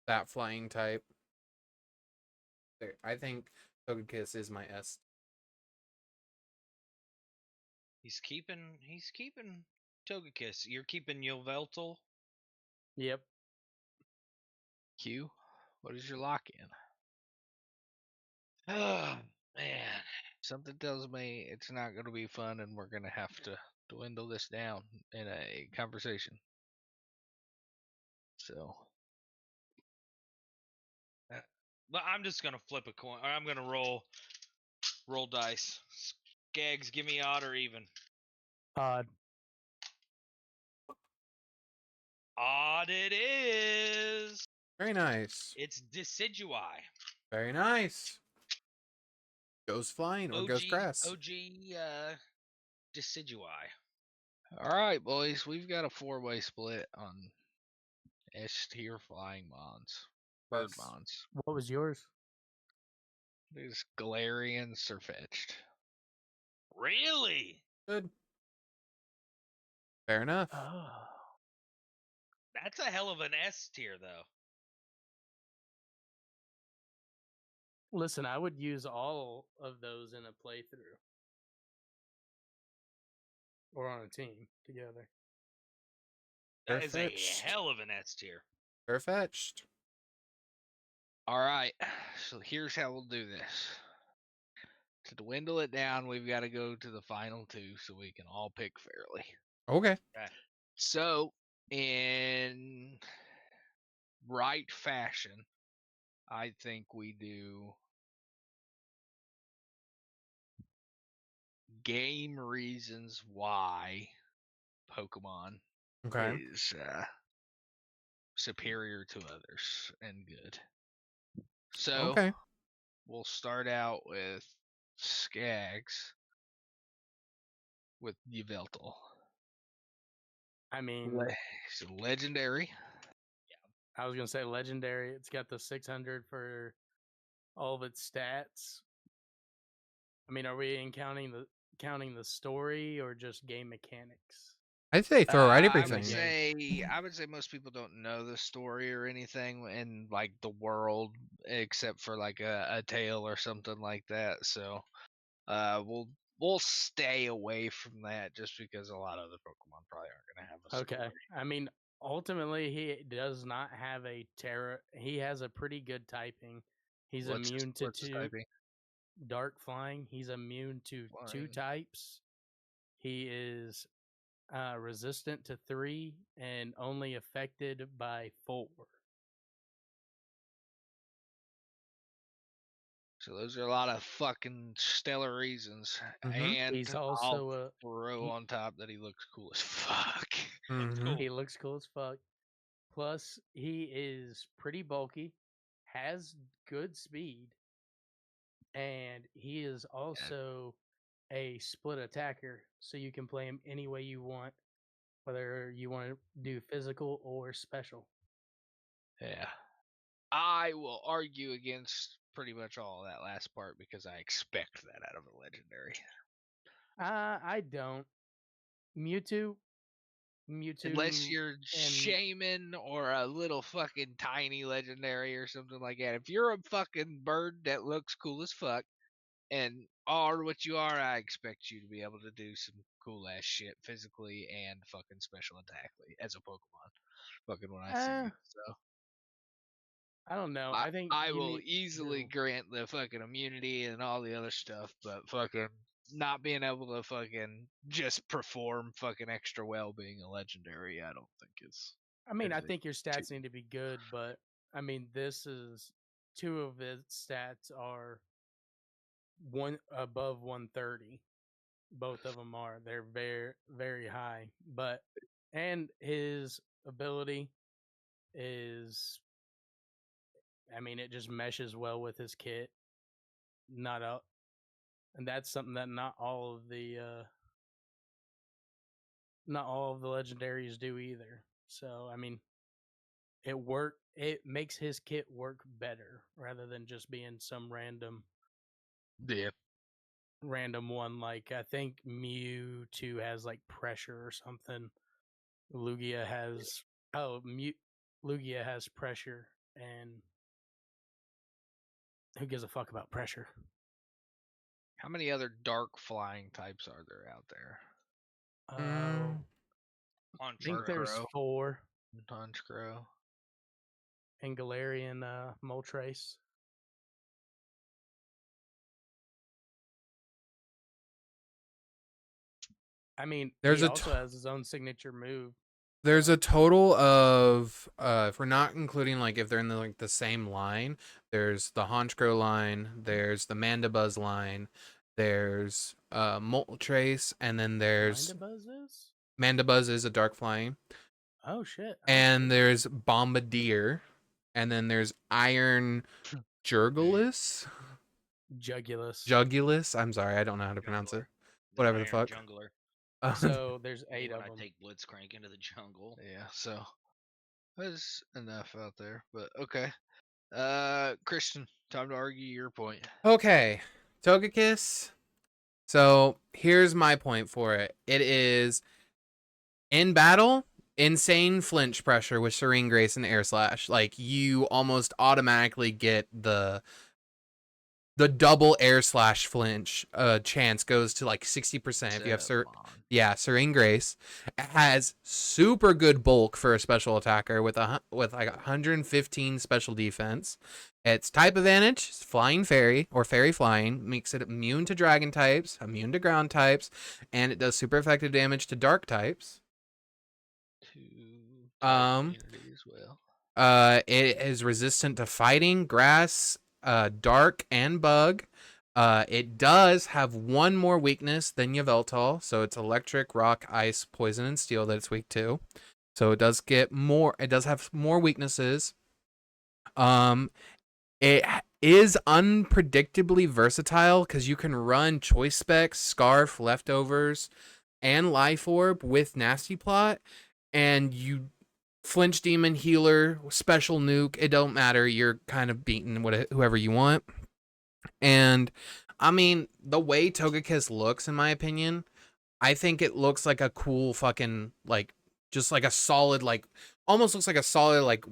that flying type. I think Togekiss is my S. He's keeping Togekiss. You're keeping Yveltal? Yep. Q, what is your lock in? Oh, man. Something tells me it's not going to be fun and we're going to have to dwindle this down in a conversation. So. But I'm just going to flip a coin. Or I'm going to roll dice. Gags, give me odd or even. Odd. Odd it is. Very nice. It's Decidui. Very nice. Goes flying or goes grass. OG Decidui. All right, boys, we've got a 4-way split on S tier flying mons, bird Yes. mons. What was yours? There's Galarian Surfetched. Really? Good. Fair enough. Oh. That's a hell of an S tier, though. Listen, I would use all of those in a playthrough. Or on a team together. That is a Perfect. hell of an S tier. Perfetched. All right, so here's how we'll do this. To dwindle it down, we've got to go to the final 2 so we can all pick fairly. Okay. So, in right fashion, I think we do game reasons why Pokemon Okay. is superior to others and good. So, Okay. we'll start out with Skaggs with Yveltal. I mean, It's a legendary. I was gonna say legendary. It's got the 600 for all of its stats. I mean, are we counting the story or just game mechanics? I'd say throw out I everything. would say most people don't know the story or anything in like the world except for like a tale or something like that. So we'll stay away from that just because a lot of the Pokemon probably aren't gonna have a story. Okay. I mean, ultimately, he does not have a terror. He has a pretty good typing. He's immune to what's 2 typing? dark flying. He's immune to 2 Flying. types. He is resistant to 3 and only affected by 4. So those are a lot of fucking stellar reasons. And He's I'll also throw on top that he looks cool as fuck. Mhm. he looks cool as fuck. Plus, he is pretty bulky, has good speed, and he is also a split attacker, so you can play him any way you want, whether you want to do physical or special. Yeah. I will argue against pretty much all of that last part because I expect that out of a legendary. I don't. Mewtwo. Unless you're and shaman or a little fucking tiny legendary or something like that. If you're a fucking bird that looks cool as fuck and are what you are, I expect you to be able to do some cool ass shit physically and fucking special attackly as a Pokemon. Fucking when I see you. So I don't know. I think I you will need easily to- grant the fucking immunity and all the other stuff, but fucking not being able to fucking just perform fucking extra well being a legendary, I don't think is. I mean, I is think your stats need to be good, but I mean, this is 2 of his stats are one above 130. Both of them are. They're very, very high. But and his ability is, I mean, it just meshes well with his kit. Not a, and that's something that not all of the legendaries do either. So I mean, it makes his kit work better rather than just being some Yeah. random one. Like I think Mewtwo has like pressure or something. Lugia has Lugia has pressure and who gives a fuck about pressure? How many other dark flying types are there out there? Oh, On I think there's Murkrow. 4 Honchkrow. in Galarian Moltres. I mean, There's he a also has his own signature move. There's a total of if we're not including like if they're in the same line, there's the Honchkrow line, there's the Mandibuzz line, there's Moltres, and then there's Mindabuzz is? Mandibuzz is a dark flying, Oh shit! and there's Bombardier, and then there's Iron Jugulus. Jugulus. I'm sorry, I don't know how to pronounce it. Jungler. Whatever the Iron fuck. Jungler. So there's Me 8 when of I them. take Blitzcrank into the jungle. Yeah, so there's enough out there. But okay. Christian, time to argue your point. Okay, Togekiss. So here's my point for it. It is in battle, insane flinch pressure with Serene Grace and Air Slash. Like you almost automatically get the double Air Slash flinch chance goes to like 60% if you have Serene Grace. It has super good bulk for a special attacker with like 115 special defense. Its type advantage is Flying Fairy or Fairy Flying, makes it immune to Dragon types, immune to Ground types, and it does super effective damage to Dark types. To immunity as well. It is resistant to Fighting, Grass, Dark, and Bug. It does have one more weakness than Yveltal, so it's Electric, Rock, Ice, Poison, and Steel that it's weak to. So it does get more. It does have more weaknesses. It is unpredictably versatile because you can run Choice Specs, Scarf, Leftovers, and Life Orb with Nasty Plot, and you Flinch Demon, Healer, Special Nuke, it don't matter. You're kind of beating whoever you want. And, I mean, the way Togekiss looks, in my opinion, I think it looks like a cool fucking, like, just like a solid, like, almost looks like a solid, like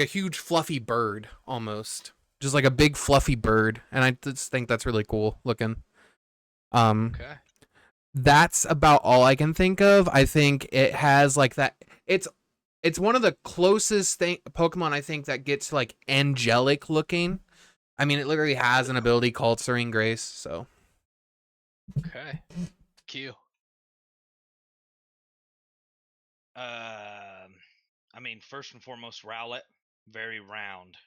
a huge fluffy bird, almost. Just like a big fluffy bird. And I just think that's really cool looking. Okay. That's about all I can think of. I think it has like that. It's one of the closest Pokemon I think that gets like angelic looking. I mean, it literally has an ability called Serene Grace. So Okay. Q. I mean, first and foremost, Rowlet, very round,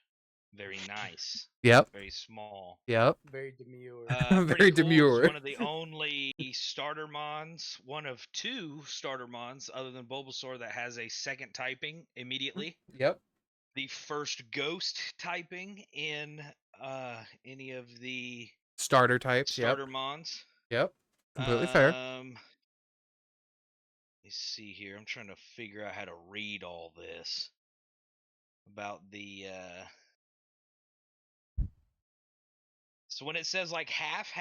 very nice, yep, very small. yep. Very demure. Very Pretty cool. demure. It's one of the only starter mons, one of 2 starter mons, other than Bulbasaur, that has a second typing immediately. Yep. The first ghost typing in any of the Starter types. starter mons. Yep. Completely fair. Let me see here. I'm trying to figure out how to read all this about the. So when it says like half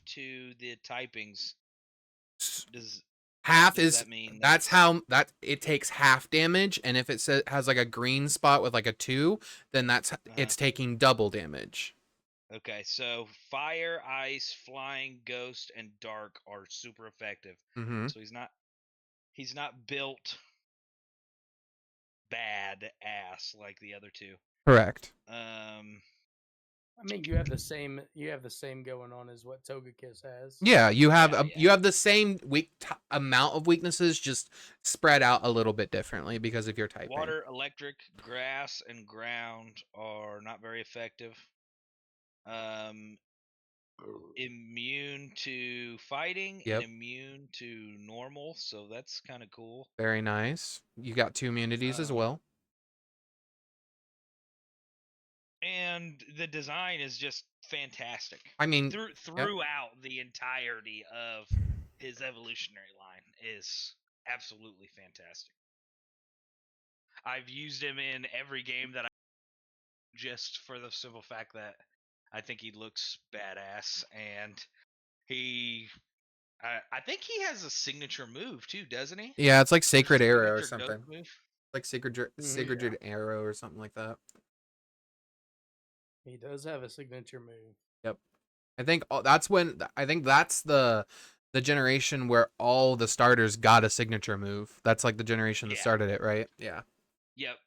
to the typings, Half does is that mean that's how that it takes half damage, and if it has like a green spot with like a 2, then that's it's taking double damage. Okay, so fire, ice, flying, ghost, and dark are super effective. Mm-hmm. So he's not built bad ass like the other 2. Correct. I mean, you have the same going on as what Togekiss has. Yeah, you have Yeah, you have the same amount of weaknesses, just spread out a little bit differently because of your typing. Water, electric, grass, and ground are not very effective. Immune to fighting Yep. and immune to normal, so that's kind of cool. Very nice. You got 2 immunities as well. And the design is just fantastic. I mean, throughout the entirety of his evolutionary line is absolutely fantastic. I've used him in every game that I just for the simple fact that I think he looks badass, and I think he has a signature move too, doesn't he? Yeah, it's like Sacred There's a Arrow or signature something. ghost move. Like Sigurd Arrow or something like that. He does have a signature move. Yep. I think that's the generation where all the starters got a signature move. That's like the generation that Yeah. started it, right? Yeah. Yep.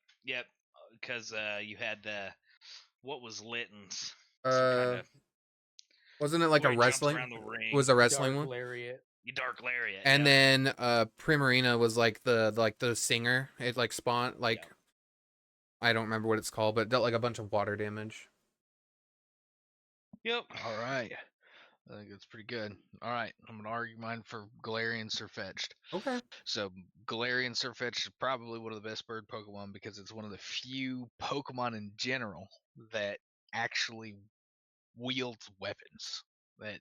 Because you had what was Litton's? Some Uh, kind of wasn't it like a where he jumps wrestling? around the It was ring. a wrestling Dark one. Lariat. Dark Lariat. And Yep. then Primarina was like the singer. It like spawned like Yep. I don't remember what it's called, but it dealt like a bunch of water damage. Yep. All right. I think that's pretty good. All right, I'm gonna argue mine for Galarian Sirfetch'd. Okay. So Galarian Sirfetch'd is probably one of the best bird Pokemon because it's one of the few Pokemon in general that actually wields weapons, that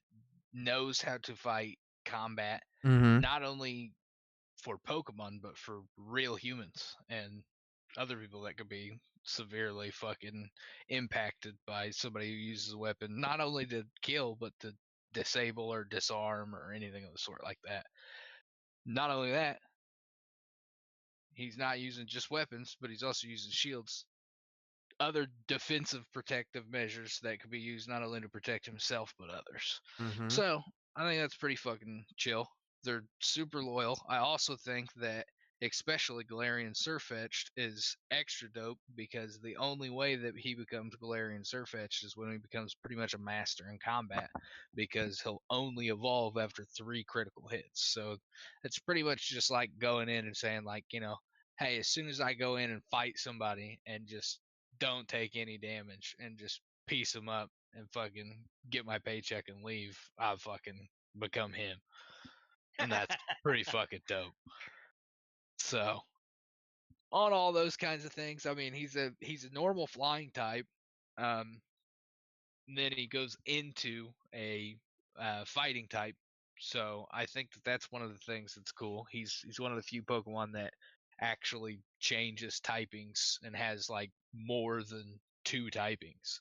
knows how to fight combat, Mm-hmm. not only for Pokemon but for real humans and other people that could be severely fucking impacted by somebody who uses a weapon, not only to kill but to disable or disarm or anything of the sort like that. Not only that, he's not using just weapons, but he's also using shields, other defensive protective measures that could be used not only to protect himself but others. Mm-hmm. So I think that's pretty fucking chill. They're super loyal. I also think that especially Galarian Sirfetch'd is extra dope because the only way that he becomes Galarian Sirfetch'd is when he becomes pretty much a master in combat because he'll only evolve after 3 critical hits. So it's pretty much just like going in and saying like, hey, as soon as I go in and fight somebody and just don't take any damage and just piece them up and fucking get my paycheck and leave, I fucking become him. And that's pretty fucking dope. So, on all those kinds of things, I mean, he's a normal flying type. Um, then he goes into a fighting type. So I think that that's one of the things that's cool. He's one of the few Pokemon that actually changes typings and has like more than 2 typings.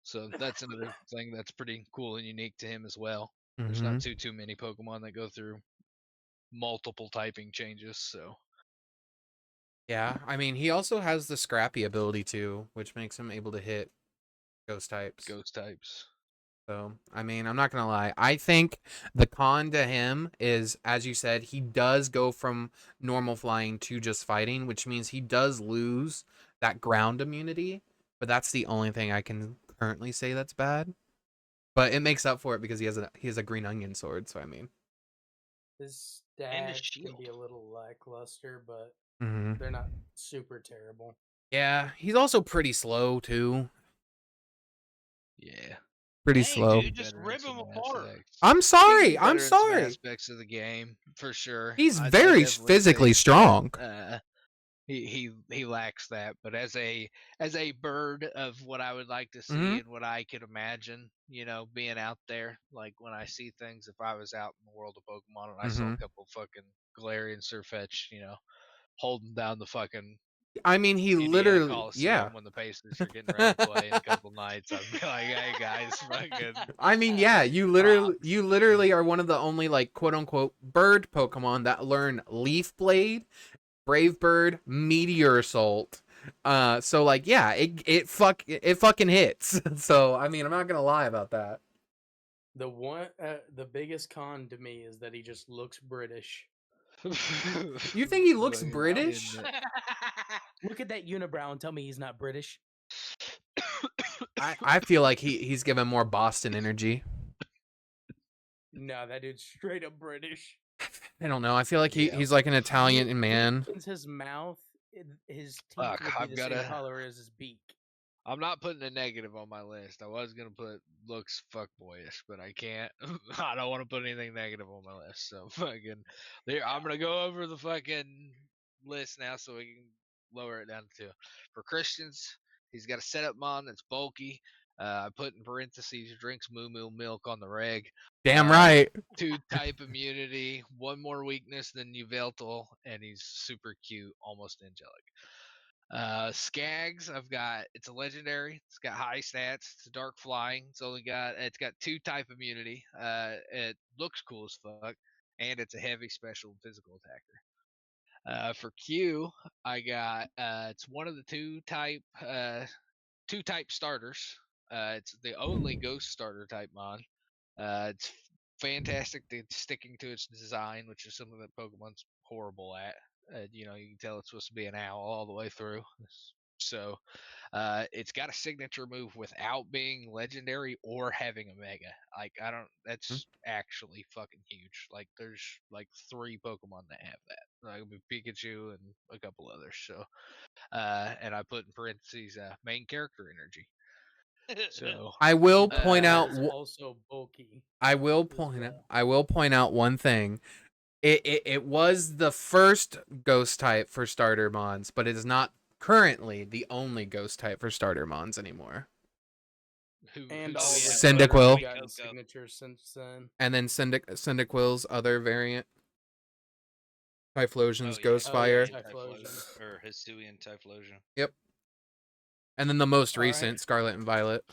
So that's another thing that's pretty cool and unique to him as well. There's Mm-hmm. not too many Pokemon that go through multiple typing changes, so Yeah, I mean, he also has the scrappy ability too, which makes him able to hit ghost types. ghost types. So, I mean, I'm not gonna lie. I think the con to him is, as you said, he does go from normal flying to just fighting, which means he does lose that ground immunity. But that's the only thing I can currently say that's bad. But it makes up for it because he has a green onion sword. So I mean, His And his stats can shield. be a little lackluster, but mm-hmm. they're not super terrible. Yeah, he's also pretty slow too. Yeah. Pretty Dang, slow. dude, just Better in rip him some apart. aspects. I'm He's sorry. I'm better in some sorry. aspects of the game, for sure. He's I very definitely physically think strong. that, he lacks that, but as a bird of what I would like to see Mhm. and what I could imagine, being out there, like when I see things, if I was out in the world of Pokemon and I saw a Mhm. couple fucking Galarian Sirfetch'd, holding down the fucking I mean, he Indiana literally, yeah. Coliseum when the Pacers are getting ready to play in a couple nights, I'd be like, hey guys, fucking I mean, yeah, you props. literally are one of the only like quote unquote bird Pokemon that learn Leaf Blade, Brave Bird, Meteor Assault. So like, yeah, it fucking hits. So I mean, I'm not gonna lie about that. The biggest con to me is that he just looks British. You think he looks Fucking British? kidding it. Look at that unibrow and tell me he's not British. I feel like he's given more Boston energy. No, that dude's straight up British. I don't know. I feel like Yeah. he's like an Italian man. Opens his mouth, his teeth Fuck, would be I've the same gotta. color as his beak. I'm not putting a negative on my list. I was gonna put looks fuckboyish, but I can't. I don't want to put anything negative on my list. So fucking, there. I'm gonna go over the fucking list now, so we can lower it down to 2. For Christians, he's got a setup mon that's bulky. I put in parentheses drinks moo moo milk on the reg. Damn right. 2 type immunity, 1 more weakness than Yveltal, and he's super cute, almost angelic. Skags, it's a legendary. It's got high stats. It's a dark flying. It's got 2 type immunity. It looks cool as fuck, and it's a heavy special and physical attacker. For Q, I got it's one of the two type starters. It's the only ghost starter type mod. It's fantastic. It's sticking to its design, which is something that Pokemon's horrible at. You know, you can tell it's supposed to be an owl all the way through. So, it's got a signature move without being legendary or having a mega. Like, I don't. That's actually fucking huge. Like, there's like 3 Pokemon that have that. Like Pikachu and a couple others. So, and I put in parentheses main character energy. So I will But point that out. is also bulky. I will as point. well. I will point out one thing. It was the first ghost type for starter mons, but it is not currently the only ghost type for starter mons anymore. And who's all the Cyndaquil. starters have gotten Coco. signatures since then. And then Cyndaquil's other variant, Typhlosion's Oh, yeah. Ghostfire. Oh, yeah. Typhlosion. Or Hisuian Typhlosion. Yep. And then the most All right. recent, Scarlet and Violet.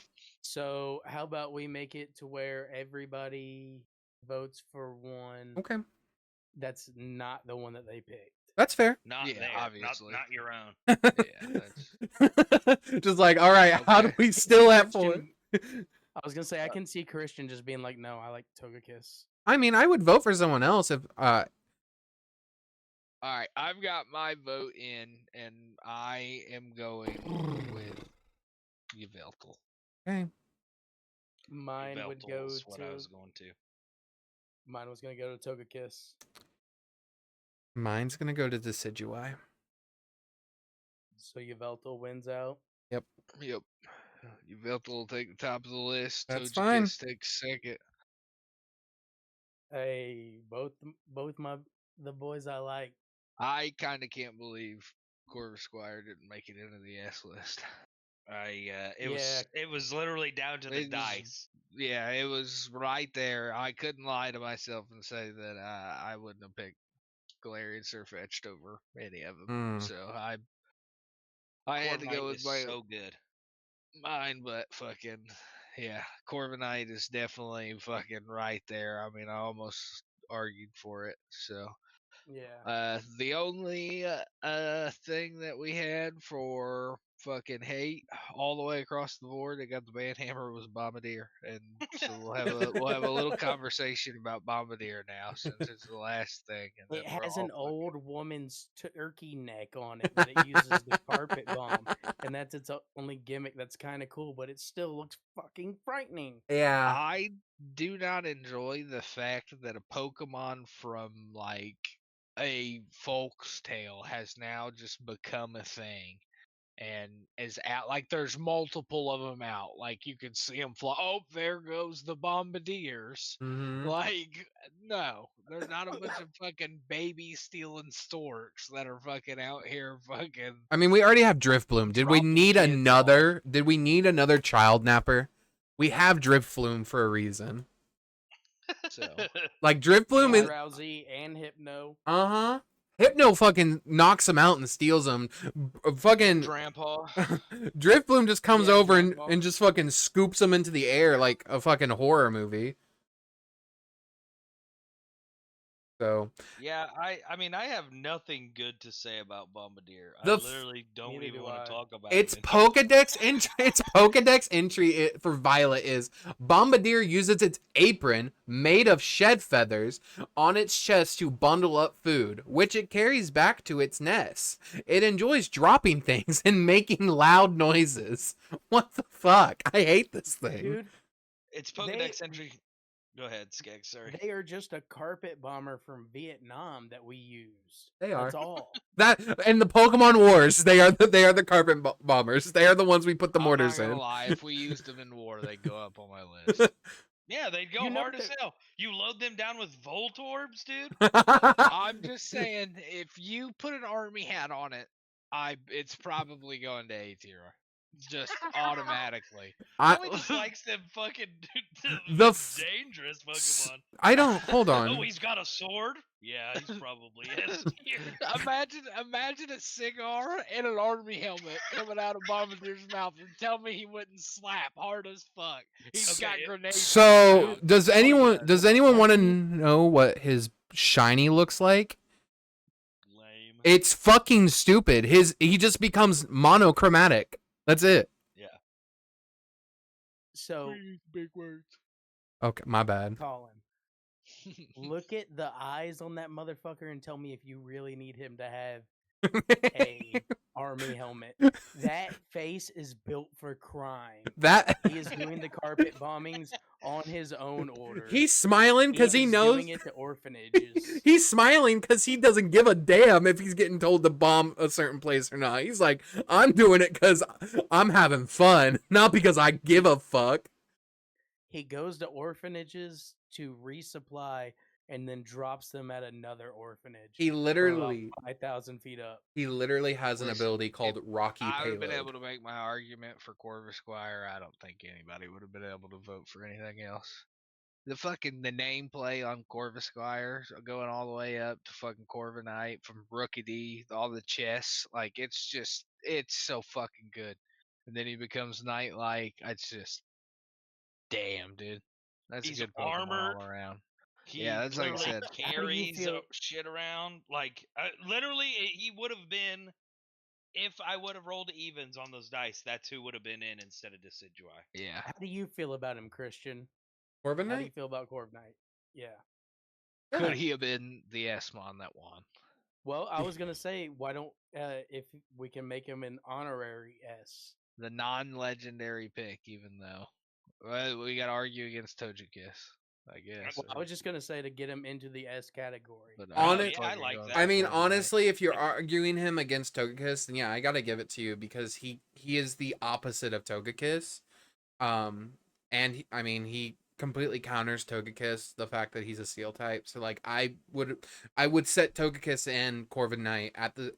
So how about we make it to where everybody votes for one Okay, that's not the one that they picked. that's fair. Not Yeah, there. obviously. Not your own. Yeah, that's Just like, all right, how do Okay. we still at 4? Christian- I was gonna say I can see Christian just being like, no, I like Togekiss. I mean, I would vote for someone else if all right. I've got my vote in, and I am going with Yveltal. okay. Mine would go Yveltal's what I to was going to. mine was gonna go to Togekiss. Mine's gonna go to Decidueye. So Yveltal wins out. Yep. Yveltal will take the top of the list. That's Togekiss takes second. Hey, both the boys I like. I kind of can't believe Corvus Squire didn't make it into the S list. It was literally down to the It was- dice. Yeah, it was right there. I couldn't lie to myself and say that I wouldn't have picked Galarian Surfetched over any of them. Mm. So I had to go Corviknight with is my so good. mine, but fucking yeah, Corviknight is definitely fucking right there. I mean, I almost argued for it. So Yeah. the only thing that we had for fucking hate all the way across the board that got the band hammer was Bombardier, and so we'll have a little conversation about Bombardier now since it's the last thing. And It then we're has all an fucking- old woman's turkey neck on it, but it uses the carpet bomb, and that's its only gimmick. That's kind of cool, but it still looks fucking frightening. Yeah. I do not enjoy the fact that a Pokemon from like a folk's tale has now just become a thing and is out. Like there's multiple of them out. Like you can see them fly. Oh, there goes the Bombardiers. Mm-hmm. Like no, there's not a bunch of fucking baby stealing storks that are fucking out here fucking. I mean, we already have Driftbloom. Did we Dropping need kids another? Did we need another child napper? We have Driftbloom for a reason. So Like Driftbloom is Drowsy and Hypno. uh-huh. Hypno fucking knocks him out and steals him. Fucking Grandpa. Driftbloom just comes Yeah, over Grandpa. and just fucking scoops him into the air like a fucking horror movie. So Yeah, I mean, I have nothing good to say about Bombardier. I The f- literally don't Neither even do want I. to talk about its it. Pokédex entry. Its Pokédex entry for Violet is Bombardier uses its apron made of shed feathers on its chest to bundle up food, which it carries back to its nest. It enjoys dropping things and making loud noises. What the fuck? I hate this thing. Dude, It's Pokedex entry. Go ahead, Skeg. Sorry. they are just a carpet bomber from Vietnam that we used. They That's are. all. That and the Pokemon Wars, they are the carpet bombers. They are the ones we put the mortars I'm not in. gonna lie, if we used them in war, they'd go up on my list. Yeah, they'd go You know hard as that- hell. You load them down with Voltorbs, dude. I'm just saying, if you put an army hat on it, it's probably going to A tier, just automatically. I He just likes them fucking dangerous Pokemon. I don't hold on. Oh, he's got a sword? Yeah, he's probably is. Imagine a cigar and an army helmet coming out of Bombardier's mouth, and tell me he wouldn't slap hard as fuck. He's got Okay, grenades. in his So mouth. does anyone yeah. want to know what his shiny looks like? Lame. It's fucking stupid. He just becomes monochromatic. That's it. Yeah. So, big words. Okay, my bad. Colin, look at the eyes on that motherfucker and tell me if you really need him to have a army helmet. That face is built for crime. That He is doing the carpet bombings on his own order. he's smiling because he is knows doing it to orphanages. he's smiling because he doesn't give a damn if he's getting told to bomb a certain place or not. He's like, I'm doing it because I'm having fun, not because I give a fuck. He goes to orphanages to resupply and then drops them at another orphanage. He from literally about 5,000 feet up. has an Listen, ability called Rocky I would have been Payload. able to make my argument for Corvus Squire. I don't think anybody would have been able to vote for anything else. The name play on Corvus Squire going all the way up to fucking Corviknight from Rookie D, all the chests, like it's so fucking good. And then he becomes Knight-like. It's just damn, dude. That's He's a good Pokemon armored. all around. He Yeah, that's like I literally said. How do you carries feel- shit around. Like, literally, he would have been. If I would have rolled evens on those dice, that's who would have been in instead of Decidueye. Yeah. How do you feel about him, Christian? Corbin How do you Knight? feel about Corviknight? Yeah. Could he have been the S-Mon that won? Well, I was gonna say, why don't if we can make him an honorary S? The non-legendary pick, even though. Well, we got to argue against Togekiss, I guess. Well, I was just gonna say to get him into the S category. But On Oh, it- yeah, I like that. I mean, Corviknight. honestly, if you're arguing him against Togekiss, then yeah, I gotta give it to you because he is the opposite of Togekiss. And he completely counters Togekiss, the fact that he's a Steel type. So like, I would set Togekiss and Corviknight at the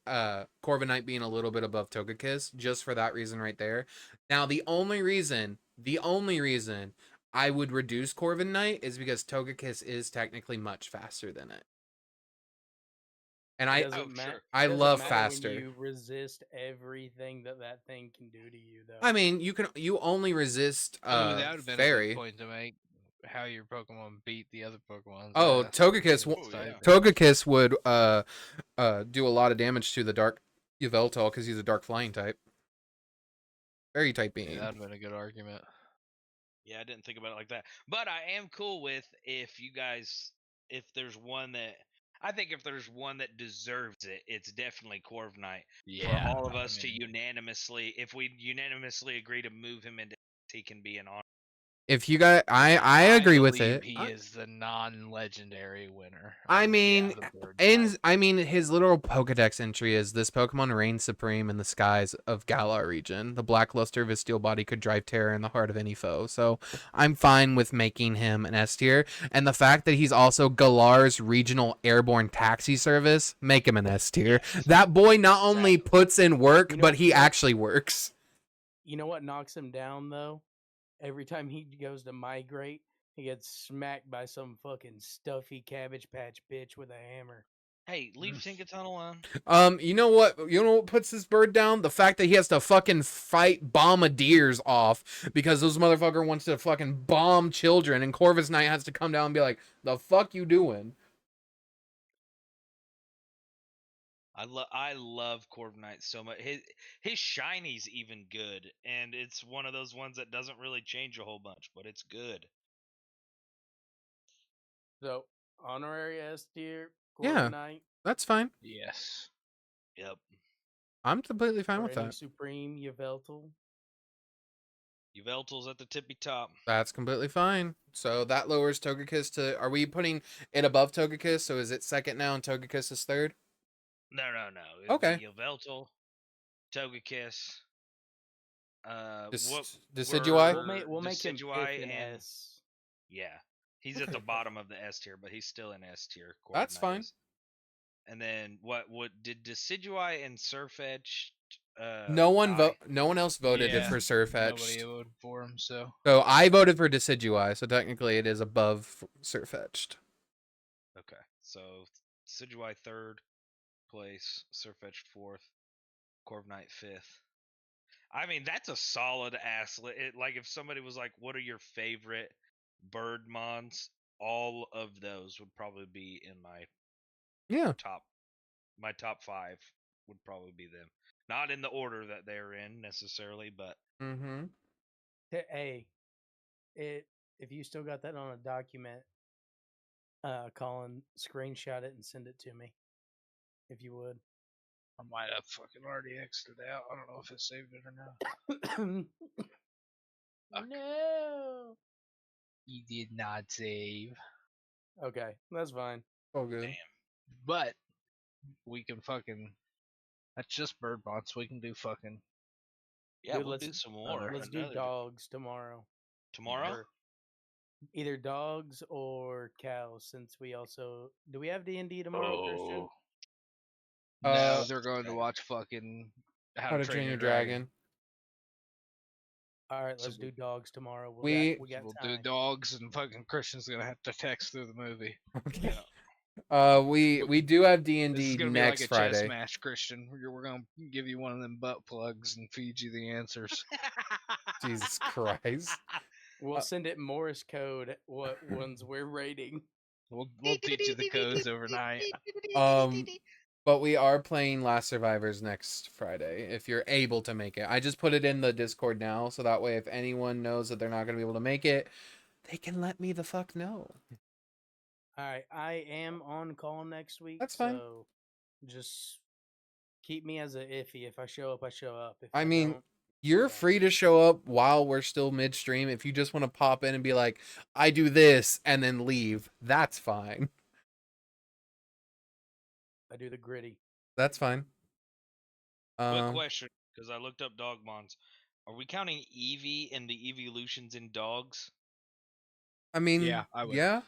Corviknight being a little bit above Togekiss just for that reason right there. Now, the only reason I would reduce Corviknight is because Togekiss is technically much faster than it. And It I doesn't ma- sure. I doesn't love matter faster. When you resist everything that thing can do to you, though. I mean, you only resist Ooh, that would have been a fairy. good point to make. How your Pokemon beat the other Pokemon. Oh, Togekiss Oh, yeah. Togekiss would do a lot of damage to the Dark Yveltal because he's a dark flying type. Fairy type being. Yeah, that'd have been a good argument. Yeah, I didn't think about it like that. But I am cool with if there's one that I think if there's one that deserves it, it's definitely Corviknight. Yeah. For all of us I to mean, unanimously agree to move him into, he can be an honor. If you got, I agree with believe it. He is the non-legendary winner. I of mean, the bird type. his literal Pokédex entry is this Pokemon reigns supreme in the skies of Galar region. The black luster of his steel body could drive terror in the heart of any foe. So I'm fine with making him an S tier. And the fact that he's also Galar's regional airborne taxi service, make him an S tier. That boy not only puts in work, You know but he what? actually works. You know what knocks him down though? Every time he goes to migrate, he gets smacked by some fucking stuffy Cabbage Patch bitch with a hammer. Hey, leave Tinkaton alone. You know what? You know what puts this bird down? The fact that he has to fucking fight bombardiers off because those motherfucker wants to fucking bomb children, and Corvus Knight has to come down and be like, "The fuck you doing?" I love Corviknight so much. His shiny's even good, and it's one of those ones that doesn't really change a whole bunch, but it's good. So honorary S tier, Yeah. Corviknight, That's fine. Yes. Yep. I'm completely fine with Reigning that. Supreme, Yveltal. Yveltal's at the tippy top. That's completely fine. So that lowers Togekiss to. Are we putting it above Togekiss? So is it second now and Togekiss is third? No. It'd Okay. be Yveltal, Togekiss. Decidueye? We'll make him Decidueye fifth in and S. yeah, he's at Okay. the bottom of the S tier, but he's still in S tier. That's Corviknight fine. is. And then what did Decidueye and Surfetch'd? No one die? No one else voted Yeah, for Nobody Surfetch'd. voted for him, so. So I voted for Decidueye. So technically, it is above Surfetch'd. Okay, so Decidueye third place, Surfetch'd fourth, Corviknight fifth. I mean, that's a solid ass. Like if somebody was like, "What are your favorite bird mons?" All of those would probably be in my Yeah. top My top 5 would probably be them. Not in the order that they're in necessarily, but Mm-hmm. Hey, if you still got that on a document, Colin, screenshot it and send it to me, if you would. I might have fucking already exited out. I don't know if it saved it or not. Fuck. No. You did not save. Okay, that's fine. Oh, good. damn. But we can fucking. That's just bird bots. We can do fucking. Yeah, Dude, we'll let's- do some more. Let's do another day. dogs tomorrow. Tomorrow? Or either dogs or cows, since we also do we have D&D tomorrow, Christian? No, they're going to okay. watch fucking How to Train Your Dragon. All right, So let's do dogs tomorrow. We- we got We'll time. do dogs, and fucking Christian's gonna have to text through the movie. Okay. Yeah. We do have This is D&D gonna next be like a chess Friday. match, Christian. We're gonna give you one of them butt plugs and feed you the answers. Jesus Christ. We'll send it Morse code. What ones we're rating? We'll teach you the codes overnight. But we are playing Last Survivors next Friday, if you're able to make it. I just put it in the Discord now, so that way if anyone knows that they're not going to be able to make it, they can let me the fuck know. All right, I am on call next week. That's fine. So just keep me as a iffy. If I show up, I show up. If I mean, don't, you're don't. free to show up while we're still midstream. If you just want to pop in and be like, I do this, and then leave, that's fine. I do the gritty. That's fine. Quick question, because I looked up Dogmons. Are we counting Eevee and the evolutions in dogs? I mean, Yeah, I would. yeah.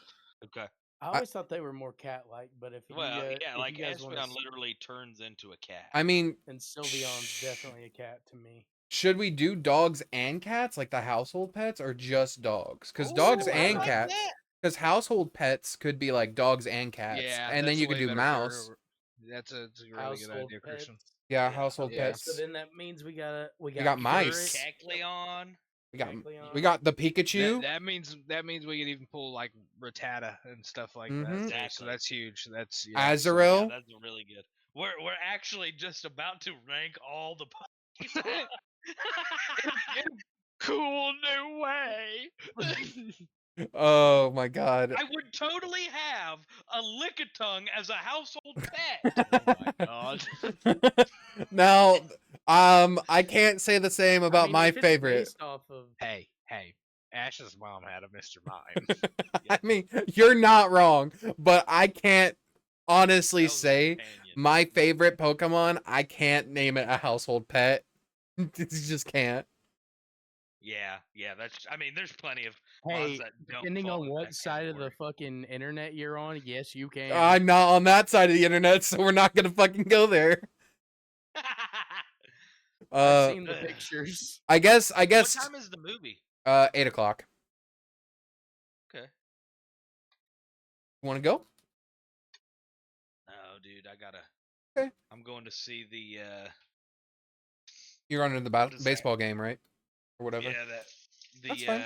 Okay. I always thought they were more cat-like, but if Well, you yeah, if like you guys want Espeon to, literally turns into a cat. I mean, and Sylveon's definitely a cat to me. should we do dogs and cats, like the household pets, or just dogs? Because Ooh, dogs I and like cats. that. Because household pets could be like dogs and cats, Yeah, and then that's you a could way do better mouse. That's a really good Household idea, pets. Christian. Yeah, Yeah, household Okay, pets. so then that means we got got mice. Cacleon. we got Cacleon. the Pikachu. That means we can even pull like Rattata and stuff like that. Mhm. Too. So Exactly. that's huge. That's Azrael. Yeah, that's really good. We're actually just about to rank all the Pokemon. Cool new way. Oh my god. I would totally have a Lickitung as a household pet. Oh my god. Now, I can't say the same about my if it's favorite. based off of Hey, Ash's mom had a Mr. Mime. I mean, you're not wrong, but I can't honestly That was a say companion. my favorite Pokemon. I can't name it a household pet. You just can't. Yeah. That's. I mean, there's plenty of hey, mods that don't. depending fall on in what that side of the category. fucking internet you're on, yes, you can. I'm not on that side of the internet, so we're not gonna fucking go there. I've seen the pictures. I guess. What time is the movie? 8:00. Okay. Want to go? No, dude, I gotta. Okay. I'm going to see the. You're on to the What is that? baseball game, right? Or whatever. Yeah, That's the fine.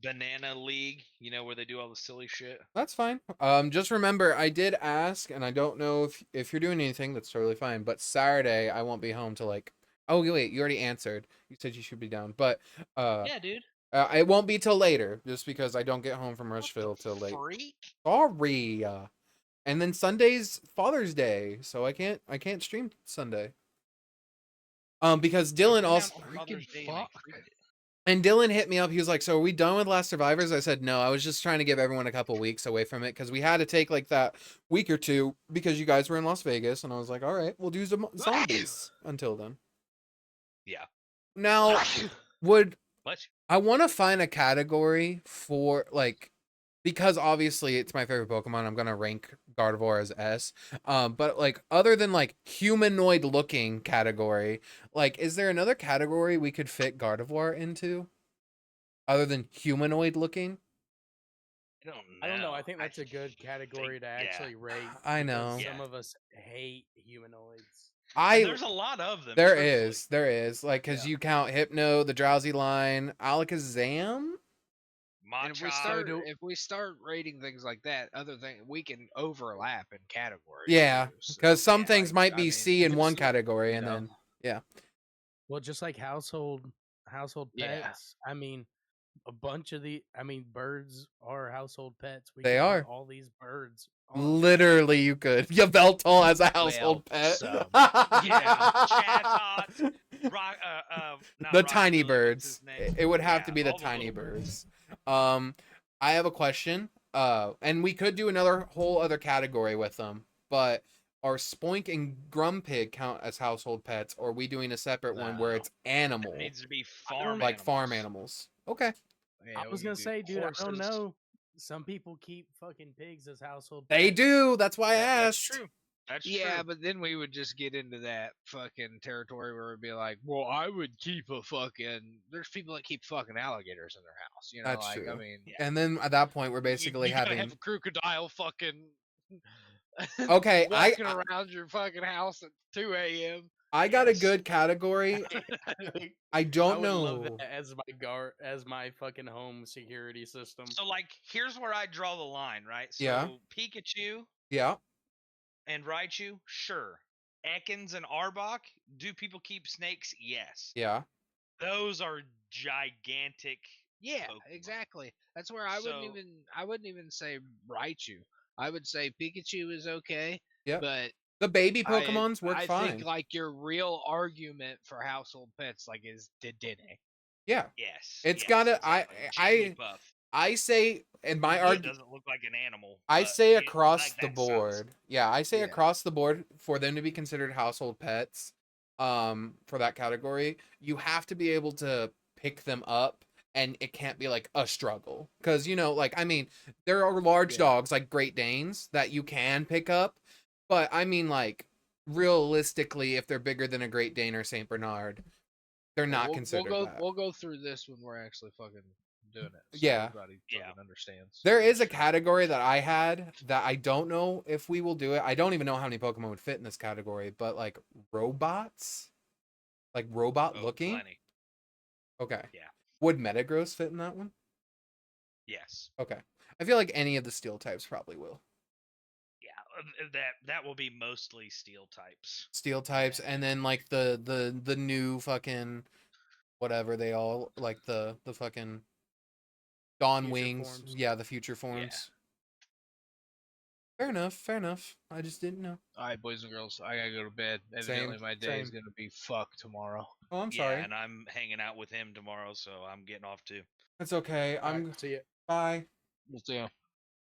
Banana League. You know where they do all the silly shit. That's fine. Just remember, I did ask, and I don't know if you're doing anything. That's totally fine. But Saturday, I won't be home till like. Oh wait, you already answered. You said you should be down, but Yeah, dude. it won't be till later, just because I don't get home from Rushville till late. Freak. Sorry. And then Sunday's Father's Day, so I can't stream Sunday. Because Dylan also. And Dylan hit me up. He was like, "So are we done with Last Survivors?" I said, "No, I was just trying to give everyone a couple weeks away from it because we had to take like that week or two because you guys were in Las Vegas." And I was like, "All right, we'll do some zombies until then." Yeah. Now, What? I want to find a category for like, because obviously it's my favorite Pokemon. I'm gonna rank Gardevoir as S. But like other than like humanoid looking category, like is there another category we could fit Gardevoir into? Other than humanoid looking? I don't know. I think that's a good category to actually rate. I know. Some of us hate humanoids. And there's a lot of them. There truthfully. is. Like, because you count Hypno, the Drowsy Line, Alakazam? And if we Machop. start rating things like that, other thing we can overlap in categories. Yeah, too, so, because some yeah, things might I be mean, C in one just category, you and know, then yeah, well, just like household Yeah. pets. I mean, a bunch of birds are household pets. We they could put are. all these birds on. Literally, you could. Yveltal as a household Well, pet. some. Yeah, Chatot, not The tiny Rockabilly, what's his birds. name? It would have Yeah, to be the all the tiny little birds. I have a question. And we could do another whole other category with them, but are Spoink and Grumpig count as household pets, or are we doing a separate one where No. it's animal, It needs to be don't- farm like animals. farm animals? Okay, Yeah, I we was can gonna do say, dude, I don't horses. know. Some people keep fucking pigs as household they pets. do. That's why I That's asked. true. That's Yeah, true. but then we would just get into that fucking territory where it'd be like, well, I would keep a fucking. There's people that keep fucking alligators in their house. You know, That's like, I true. mean, Yeah. And then at that point, we're basically you gotta having. have a crocodile fucking Okay, walking around your fucking house at 2 a.m. I got a Yes. good category. I I don't would love know. that as my fucking home security system. So, like, here's where I draw the line, right? So, Yeah. Pikachu Yeah. and Raichu, sure. Ekans and Arbok, do people keep snakes? Yes. Yeah. Those are gigantic. Yeah, Pokemon. exactly. That's where I wouldn't So- even say Raichu. I would say Pikachu is okay, Yep. but The baby I Pokemons work I fine. think like your real argument for household pets like is Dedenne. Yeah. Yes. It's yes, gotta. exactly. I say in my It argument. doesn't look like an animal. I but say it- across like the that size. board. Yeah, I say Yeah. across the board for them to be considered household pets, for that category, you have to be able to pick them up and it can't be like a struggle. Cause like I mean, there are large Yeah. dogs like Great Danes that you can pick up, but I mean like realistically, if they're bigger than a Great Dane or Saint Bernard, they're not considered that. We'll go through this when we're actually fucking doing it. So Yeah. everybody Yeah. fucking understands. There is a Sure. category that I had that I don't know if we will do it. I don't even know how many Pokemon would fit in this category, but like robots, like robot Oh, looking. plenty. Okay. Yeah. Would Metagross fit in that one? Yes. Okay. I feel like any of the steel types probably will. Yeah. That will be mostly steel types. Steel types, and then like the new fucking whatever they all like the fucking Dawn Future Wings. forms. Yeah, the future forms. Fair enough. Fair enough. I just didn't know. All right, boys and girls, I gotta go to bed. Evidently, my day is Same. gonna be fucked tomorrow. Oh, I'm Yeah, sorry. and I'm hanging out with him tomorrow, so I'm getting off too. It's okay. All right, I'm see ya. bye. We'll see ya.